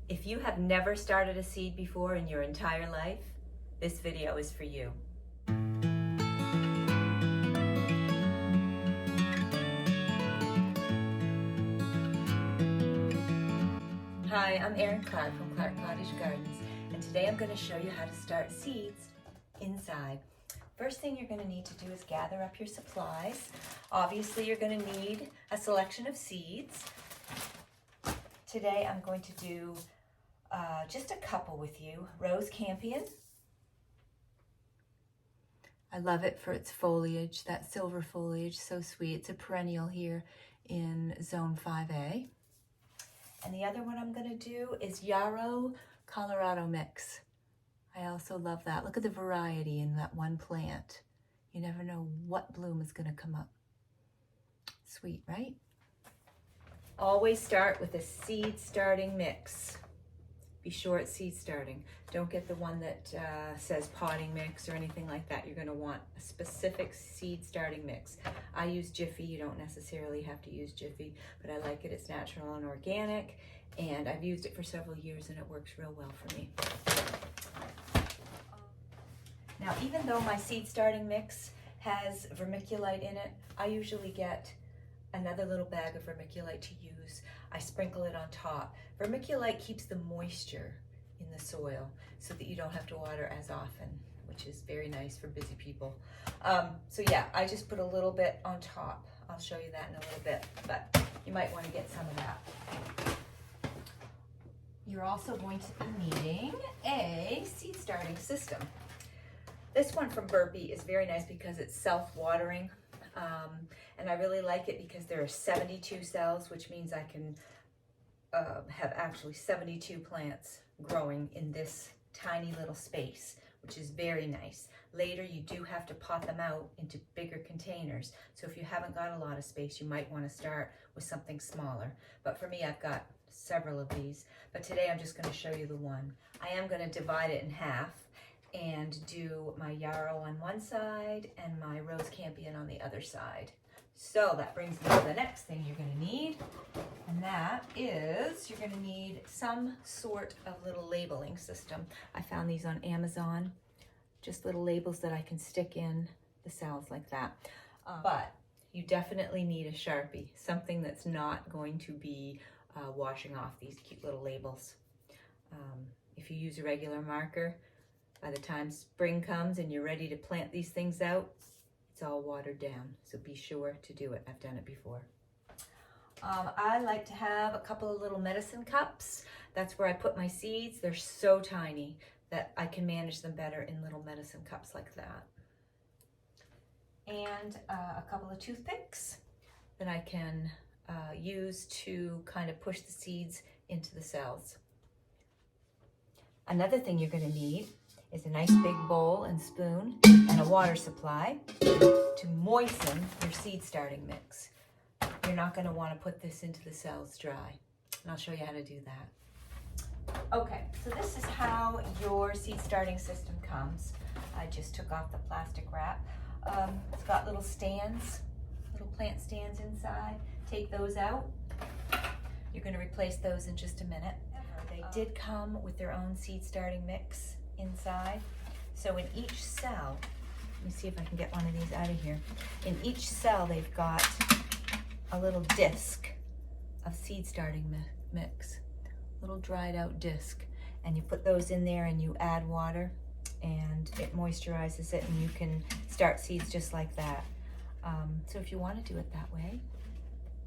If you have never started a seed before in your entire life, this video is for you. Hi, I'm Erin Clark from Cottage Gardens, and today I'm going to show you how to start seeds inside. First thing you're going to need to do is gather up your supplies. Obviously, you're going to need a selection of seeds. Today I'm going to do just a couple with you. Rose Campion. I love it for its foliage, that silver foliage, so sweet. It's a perennial here in Zone 5A. And the other one I'm going to do is Yarrow Colorado Mix. I also love that. Look at the variety in that one plant. You never know what bloom is going to come up. Sweet, right? Always start with a seed starting mix. Be sure it's seed starting. Don't get the one that says potting mix or anything like that. You're going to want a specific seed starting mix. I use Jiffy. You don't necessarily have to use Jiffy, but I like it. It's natural and organic, and I've used it for several years and it works real well for me. Now, even though my seed starting mix has vermiculite in it, I usually get another little bag of vermiculite to use. I sprinkle it on top. Vermiculite keeps the moisture in the soil so that you don't have to water as often, which is very nice for busy people. So yeah, I just put a little bit on top. I'll show you that in a little bit, but you might want to get some of that. You're also going to be needing a seed starting system. This one from Burpee is very nice because it's self-watering. And I really like it because there are 72 cells, which means I can have actually 72 plants growing in this tiny little space, which is very nice. Later, you do have to pot them out into bigger containers. So if you haven't got a lot of space, you might want to start with something smaller. But for me, I've got several of these. But today, I'm just going to show you the one. I am going to divide it in half and do my Yarrow on one side and my Rose Campion on the other side. So that brings me to the next thing you're going to need, and that is you're going to need some sort of little labeling system. I found these on Amazon, just little labels that I can stick in the cells like that. But you definitely need a Sharpie, something that's not going to be washing off these cute little labels. If you use a regular marker, by the time spring comes and you're ready to plant these things out, it's all watered down. So be sure to do it. I've done it before. I like to have a couple of little medicine cups. That's where I put my seeds. They're so tiny that I can manage them better in little medicine cups like that. And a couple of toothpicks that I can use to kind of push the seeds into the cells. Another thing you're going to need is a nice big bowl and spoon and a water supply to moisten your seed starting mix. You're not going to want to put this into the cells dry, and I'll show you how to do that. Okay, so this is how your seed starting system comes. I just took off the plastic wrap. It's got little stands, little plant stands inside. Take those out. You're going to replace those in just a minute. They did come with their own seed starting mix inside. So in each cell, let me see if I can get one of these out of here. In each cell, they've got a little disc of seed starting mix, little dried out disc. And you put those in there and you add water and it moisturizes it and you can start seeds just like that. So if you want to do it that way,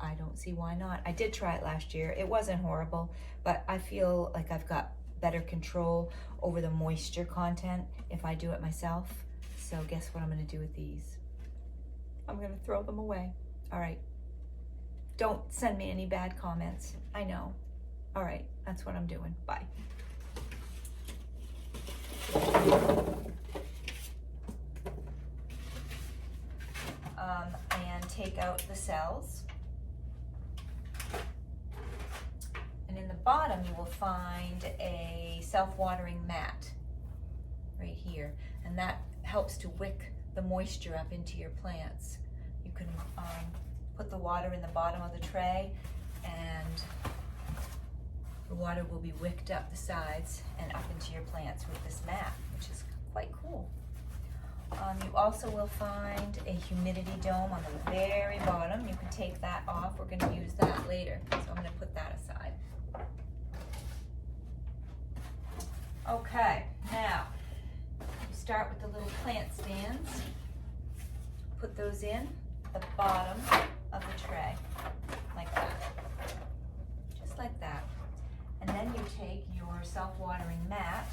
I don't see why not. I did try it last year. It wasn't horrible, but I feel like I've got better control over the moisture content if I do it myself. So guess what I'm going to do with these? I'm going to throw them away. All right. Don't send me any bad comments. I know. All right. That's what I'm doing. Bye. And take out the cells. And in the bottom, you will find a self-watering mat right here. And that helps to wick the moisture up into your plants. You can put the water in the bottom of the tray and The water will be wicked up the sides and up into your plants with this mat, which is quite cool. You also will find a humidity dome on the very bottom. You can take that off. We're going to use that later, so I'm going to put that aside. Okay, now you start with the little plant stands. Put those in the bottom of the tray, like that, just like that. And then you take your self-watering mat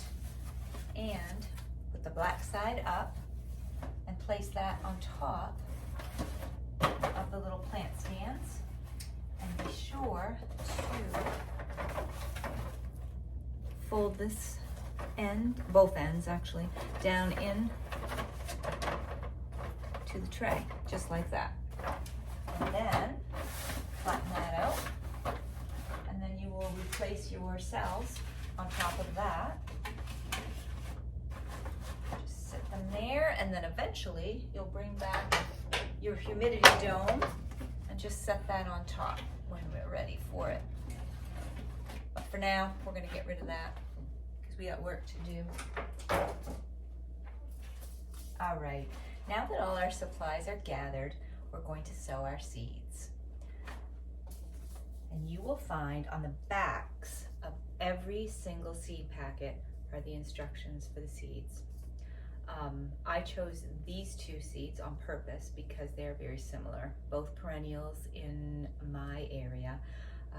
and put the black side up and place that on top of the little plant stands. And be sure to fold this end, both ends actually, down in to the tray, just like that. And then flatten that out. And then you will replace your cells on top of that. Just sit them there, and then eventually you'll bring back your humidity dome and just set that on top when we're ready for it. But for now, we're going to get rid of that because we got work to do. All right, now that all our supplies are gathered, we're going to sow our seeds. And you will find on the backs of every single seed packet are the instructions for the seeds. I chose these two seeds on purpose because they're very similar, both perennials in my area,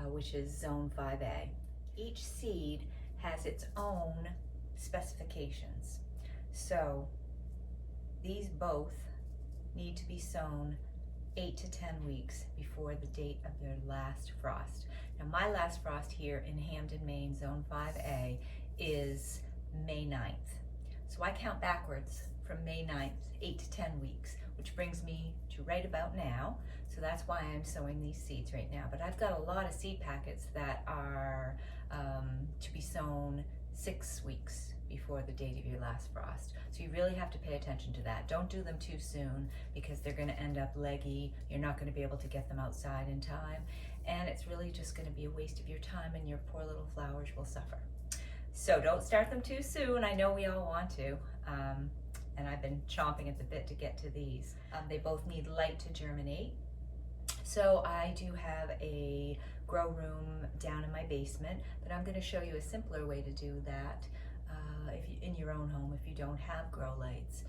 which is Zone 5A. Each seed has its own specifications. So these both need to be sown 8 to 10 weeks before the date of their last frost. Now my last frost here in Hamden, Maine, Zone 5A is May 9th. So I count backwards from May 9th, 8 to 10 weeks, which brings me to right about now. So that's why I'm sowing these seeds right now. But I've got a lot of seed packets that are to be sown 6 weeks before the date of your last frost. So you really have to pay attention to that. Don't do them too soon because they're going to end up leggy. You're not going to be able to get them outside in time. And it's really just going to be a waste of your time, and your poor little flowers will suffer. So don't start them too soon. I know we all want to. And I've been chomping at the bit to get to these. They both need light to germinate. So I do have a grow room down in my basement, but I'm going to show you a simpler way to do that. If you, in your own home, if you don't have grow lights,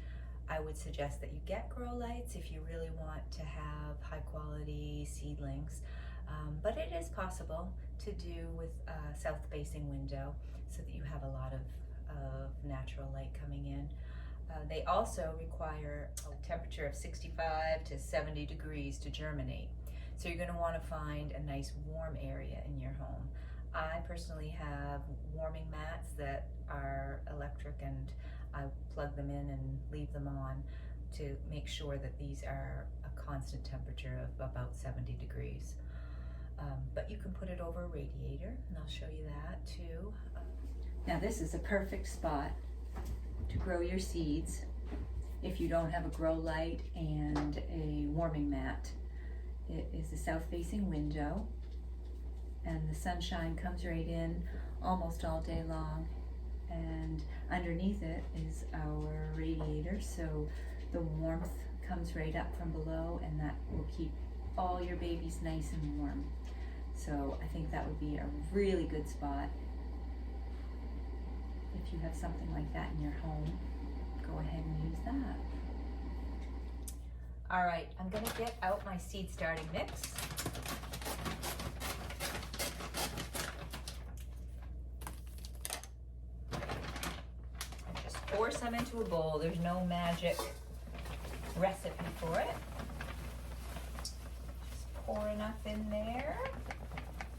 I would suggest that you get grow lights if you really want to have high quality seedlings. But it is possible to do with a south facing window so that you have a lot of natural light coming in. They also require a temperature of 65 to 70 degrees to germinate. So you're going to want to find a nice warm area in your home. I personally have warming mats that are electric, and I plug them in and leave them on to make sure that these are a constant temperature of about 70 degrees. But you can put it over a radiator, and I'll show you that too. Now this is a perfect spot to grow your seeds if you don't have a grow light and a warming mat. It is a south-facing window, and the sunshine comes right in almost all day long, and underneath it is our radiator, so the warmth comes right up from below, and that will keep all your babies nice and warm. So I think that would be a really good spot. If you have something like that in your home, go ahead and use that. All right, I'm going to get out my seed starting mix. Just pour some into a bowl. There's no magic recipe for it. Just pour enough in there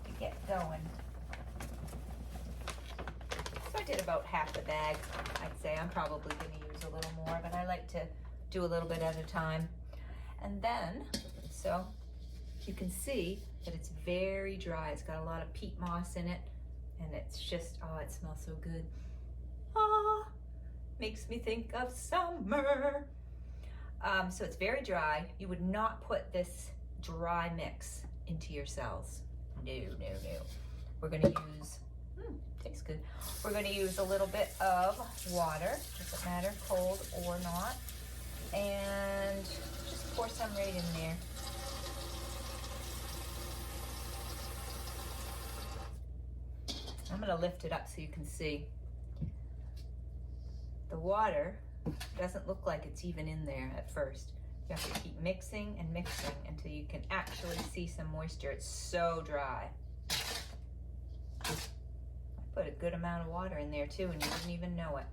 to get going. So I did about half the bag, I'd say. I'm probably going to use a little more, but I like to do a little bit at a time. And then, so you can see that it's very dry. It's got a lot of peat moss in it, and it's just, oh, it smells so good. Ah, makes me think of summer. So it's very dry. You would not put this dry mix into your cells. No, no, no. We're going to use we're going to use a little bit of water, doesn't matter, cold or not, and just pour some right in there. I'm going to lift it up so you can see. The water doesn't look like it's even in there at first. You have to keep mixing and mixing until you can actually see some moisture. It's so dry. I put a good amount of water in there too, and you didn't even know it.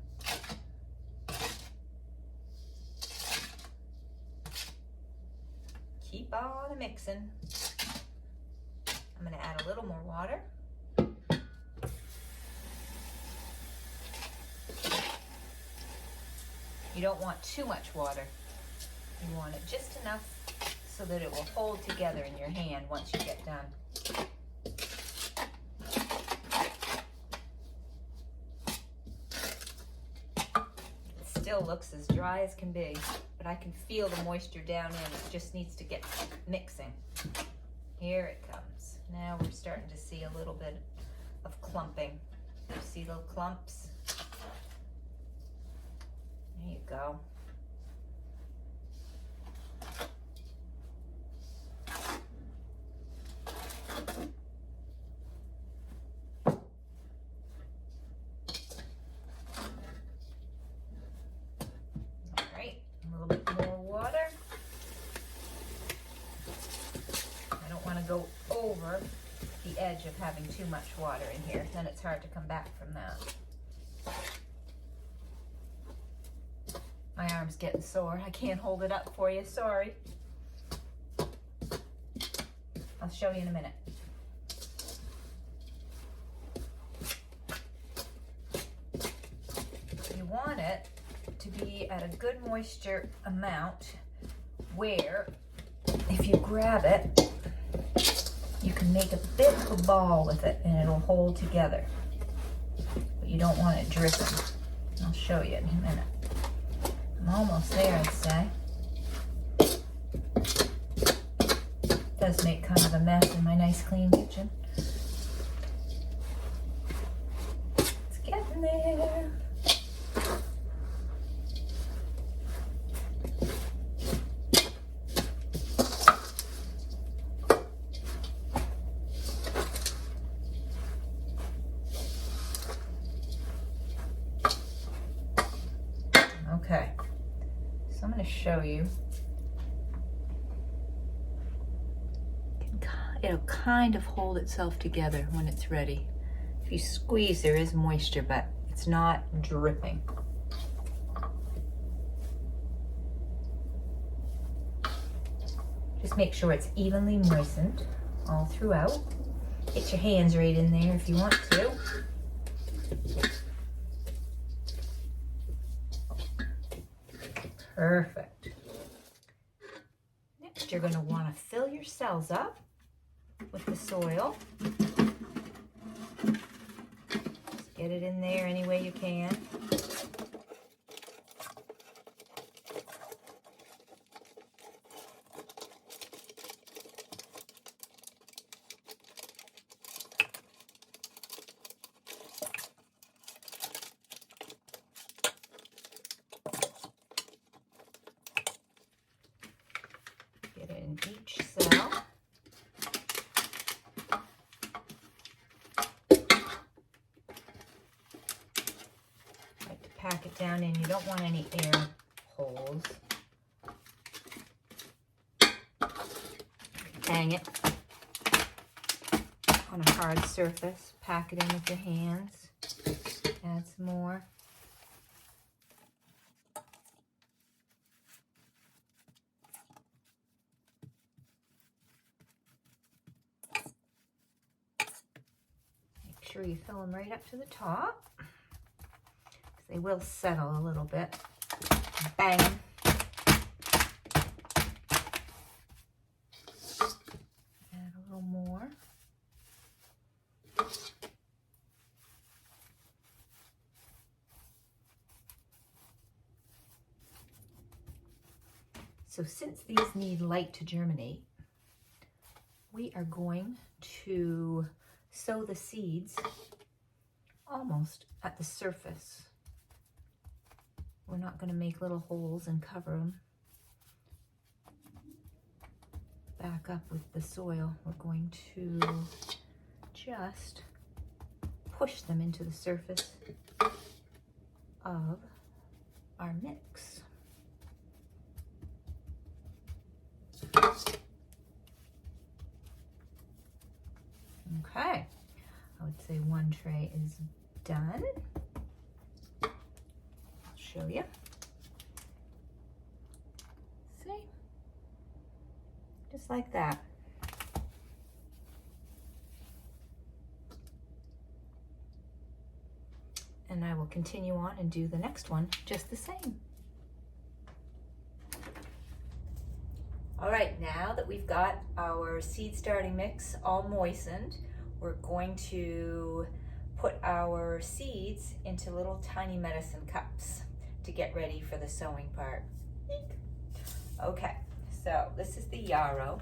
Keep on mixing. I'm going to add a little more water. You don't want too much water. You want it just enough so that it will hold together in your hand once you get done. It still looks as dry as can be, but I can feel the moisture down in. It just needs to get mixing. Here it comes. Now we're starting to see a little bit of clumping. You see little clumps? There you go. All right, a little bit more water. I don't want to go over the edge of having too much water in here. Then it's hard to come back from that. My arm's getting sore. I can't hold it up for you, sorry. I'll show you in a minute. You want it to be at a good moisture amount where if you grab it, you can make a bit of a ball with it and it'll hold together. But you don't want it dripping. I'll show you in a minute. I'm almost there, I'd say. Does make kind of a mess in my nice clean kitchen. It's getting there. Okay. So I'm going to show you. It'll kind of hold itself together when it's ready. If you squeeze, there is moisture, but it's not dripping. Just make sure it's evenly moistened all throughout. Get your hands right in there if you want to. Perfect. Next, you're going to want to fill your cells up with the soil. Just get it in there any way you can. Get it in each cell. Pack it down in. You don't want any air holes. Hang it on a hard surface. Pack it in with your hands. Add some more. Make sure you fill them right up to the top. They will settle a little bit. Bang. Add a little more. So since these need light to germinate, we are going to sow the seeds almost at the surface. We're not going to make little holes and cover them back up with the soil. We're going to just push them into the surface of our mix. Okay, I would say one tray is done. I'll show you. See? Just like that. And I will continue on and do the next one just the same. All right, now that we've got our seed starting mix all moistened, we're going to put our seeds into little tiny medicine cups to get ready for the sowing part. Okay, so this is the Yarrow.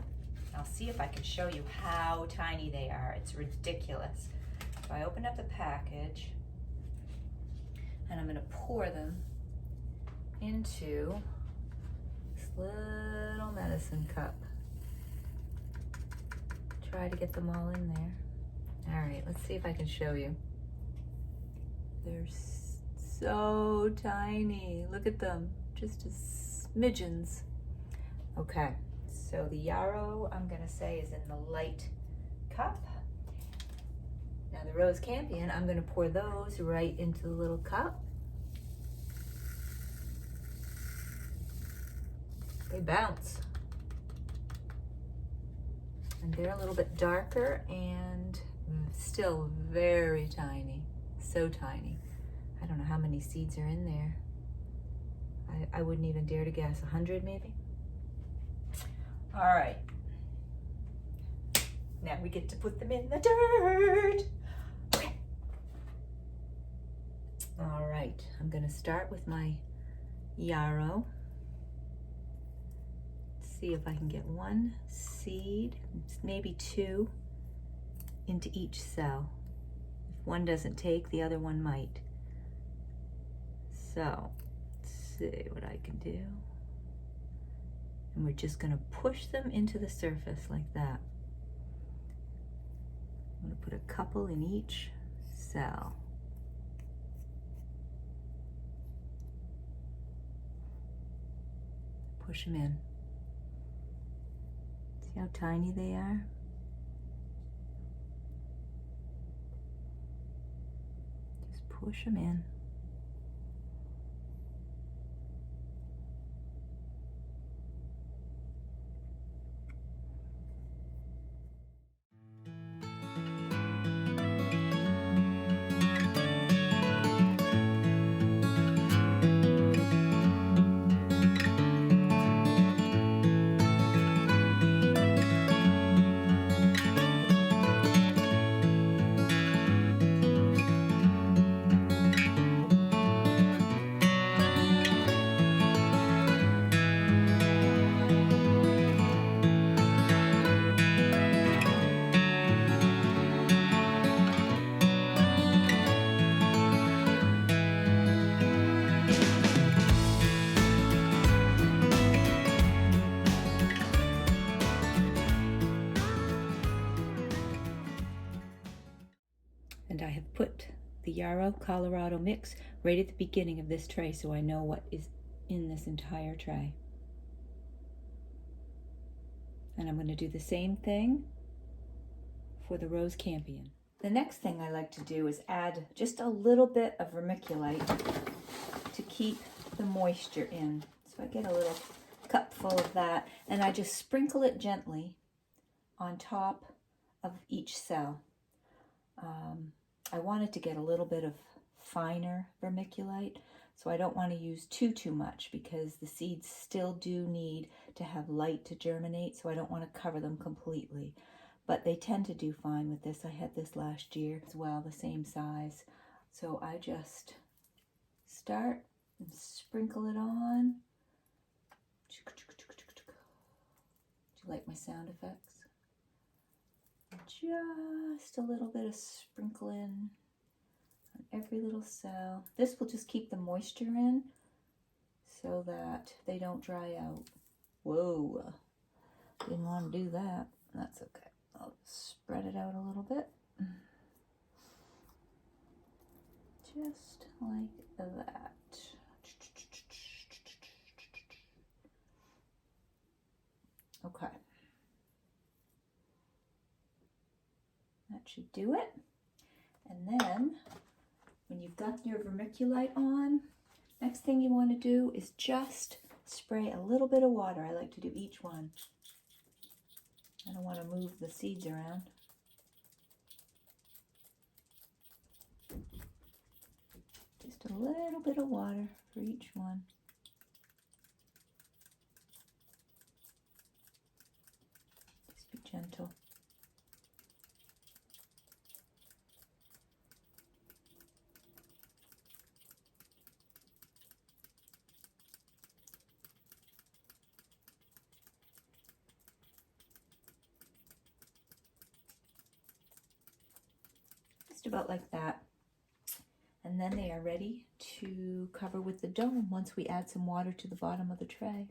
I'll see if I can show you how tiny they are. It's ridiculous. So I open up the package and I'm going to pour them into this little medicine cup. Try to get them all in there. All right, let's see if I can show you. They're so tiny. Look at them, just as smidgens. Okay, so the Yarrow, I'm gonna say, is in the light cup. Now the Rose Campion, I'm gonna pour those right into the little cup. They bounce. And they're a little bit darker and still very tiny, so tiny. I don't know how many seeds are in there. I wouldn't even dare to guess, 100 maybe? All right. Now we get to put them in the dirt. Okay. All right, I'm gonna start with my Yarrow. See if I can get one seed, maybe two, into each cell. If one doesn't take, the other one might. So, let's see what I can do. And we're just gonna push them into the surface like that. I'm gonna put a couple in each cell. Push them in. See how tiny they are? Just push them in. And I have put the Yarrow Colorado mix right at the beginning of this tray so I know what is in this entire tray. And I'm going to do the same thing for the Rose Campion. The next thing I like to do is add just a little bit of vermiculite to keep the moisture in. So I get a little cup full of that and I just sprinkle it gently on top of each cell. I wanted to get a little bit of finer vermiculite, so I don't want to use too much because the seeds still do need to have light to germinate, so I don't want to cover them completely. But they tend to do fine with this. I had this last year as well, the same size. So I just start and sprinkle it on. Do you like my sound effects? Just a little bit of sprinkling on every little cell. This will just keep the moisture in so that they don't dry out. Whoa, didn't want to do that. That's okay. I'll spread it out a little bit. Just like that. Okay. That should do it. And then when you've got your vermiculite on, next thing you want to do is just spray a little bit of water. I like to do each one. I don't want to move the seeds around. Just a little bit of water for each one. Just be gentle. Just about like that. And then they are ready to cover with the dome once we add some water to the bottom of the tray.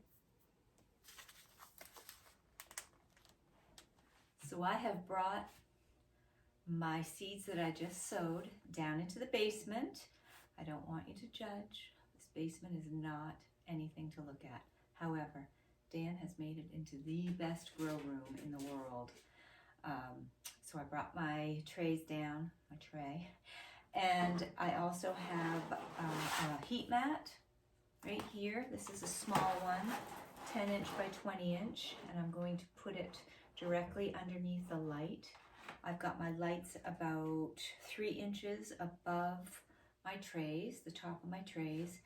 So I have brought my seeds that I just sowed down into the basement. I don't want you to judge. This basement is not anything to look at. However, Dan has made it into the best grow room in the world. So I brought my trays down, my tray. And I also have a heat mat right here. This is a small one, 10 inch by 20 inch, and I'm going to put it directly underneath the light. I've got my lights about 3 inches above my trays, the top of my trays,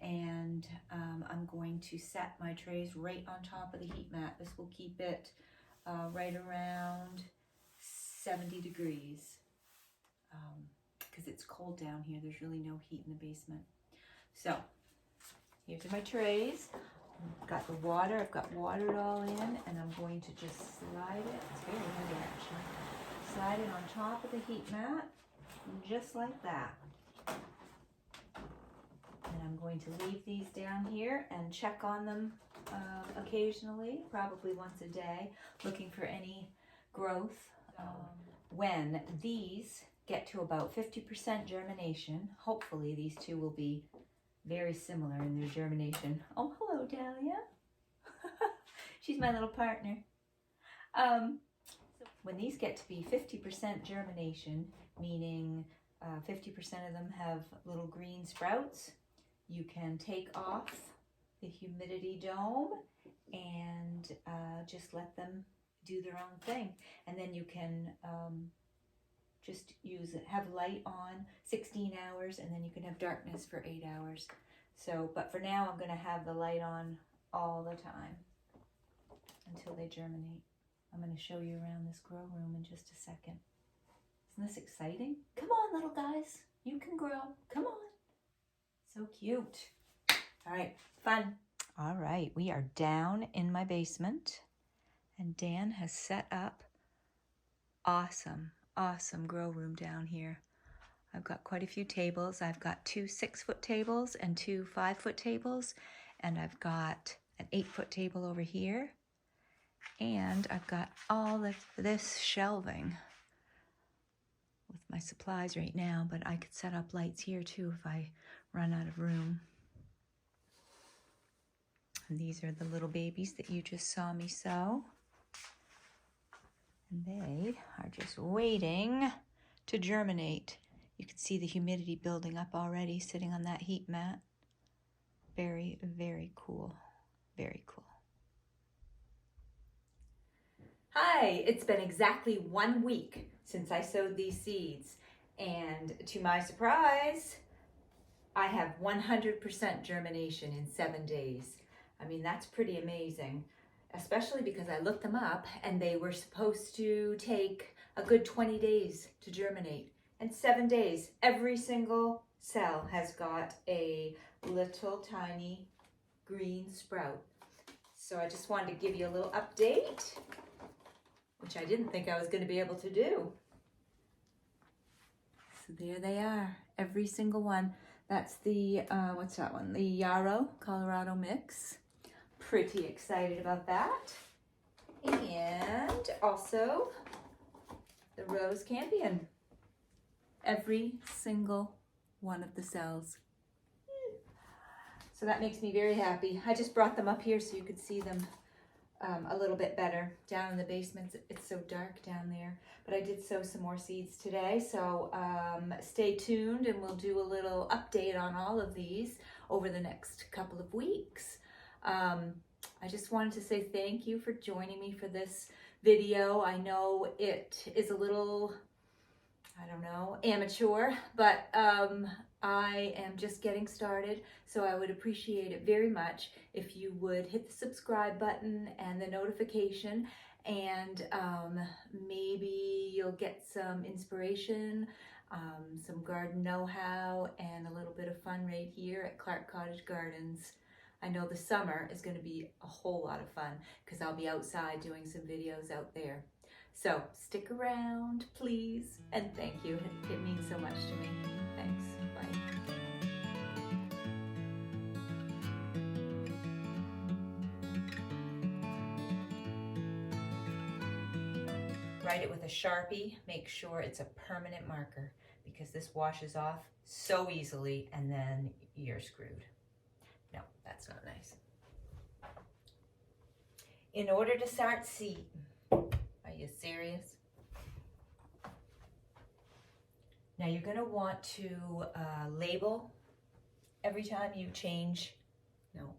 and I'm going to set my trays right on top of the heat mat. This will keep it right around 70 degrees. Because it's cold down here. There's really no heat in the basement. So here's my trays. I've got the water. I've got water it all in, and I'm going to just slide it. It's very heavy actually. Slide it on top of the heat mat, just like that. And I'm going to leave these down here and check on them occasionally, probably once a day, looking for any growth. When these get to about 50% germination, hopefully these two will be very similar in their germination. Oh, hello, Dahlia. She's my little partner. When these get to be 50% germination, meaning 50% of them have little green sprouts, you can take off the humidity dome and just let them do their own thing. And then you can just use it, have light on 16 hours, and then you can have darkness for 8 hours. So, but for now, I'm going to have the light on all the time until they germinate. I'm going to show you around this grow room in just a second. Isn't this exciting? Come on, little guys. You can grow. Come on. So cute. All right, fun. All right, we are down in my basement, and Dan has set up awesome grow room down here. I've got quite a few tables. I've got 2 6-foot tables and 2 5-foot tables, and I've got an 8-foot table over here, and I've got all of this shelving with my supplies right now, but I could set up lights here too if I run out of room. And these are the little babies that you just saw me sow. And they are just waiting to germinate. You can see the humidity building up already, sitting on that heat mat. Very, very cool. Very cool. Hi, it's been exactly 1 week since I sowed these seeds. And to my surprise, I have 100% germination in 7 days. I mean, that's pretty amazing. Especially because I looked them up and they were supposed to take a good 20 days to germinate. And 7 days, every single cell has got a little tiny green sprout. So I just wanted to give you a little update, which I didn't think I was going to be able to do. So there they are, every single one. That's the, what's that one? The Yarrow Colorado mix. Pretty excited about that. And also the Rose Campion. Every single one of the cells. So that makes me very happy. I just brought them up here so you could see them a little bit better. Down in the basement, it's so dark down there. But I did sow some more seeds today, so stay tuned and we'll do a little update on all of these over the next couple of weeks. I just wanted to say thank you for joining me for this video. I know it is a little, I don't know, amateur, but I am just getting started, so I would appreciate it very much if you would hit the subscribe button and the notification, and maybe you'll get some inspiration, some garden know-how, and a little bit of fun right here at Clark Cottage Gardens. I know the summer is going to be a whole lot of fun because I'll be outside doing some videos out there. So stick around, please, and thank you. It means so much to me. Thanks. Bye. Write it with a Sharpie. Make sure it's a permanent marker because this washes off so easily and then you're screwed. No, that's not nice. In order to start seeding, are you serious? Now you're going to want to label every time you change, no,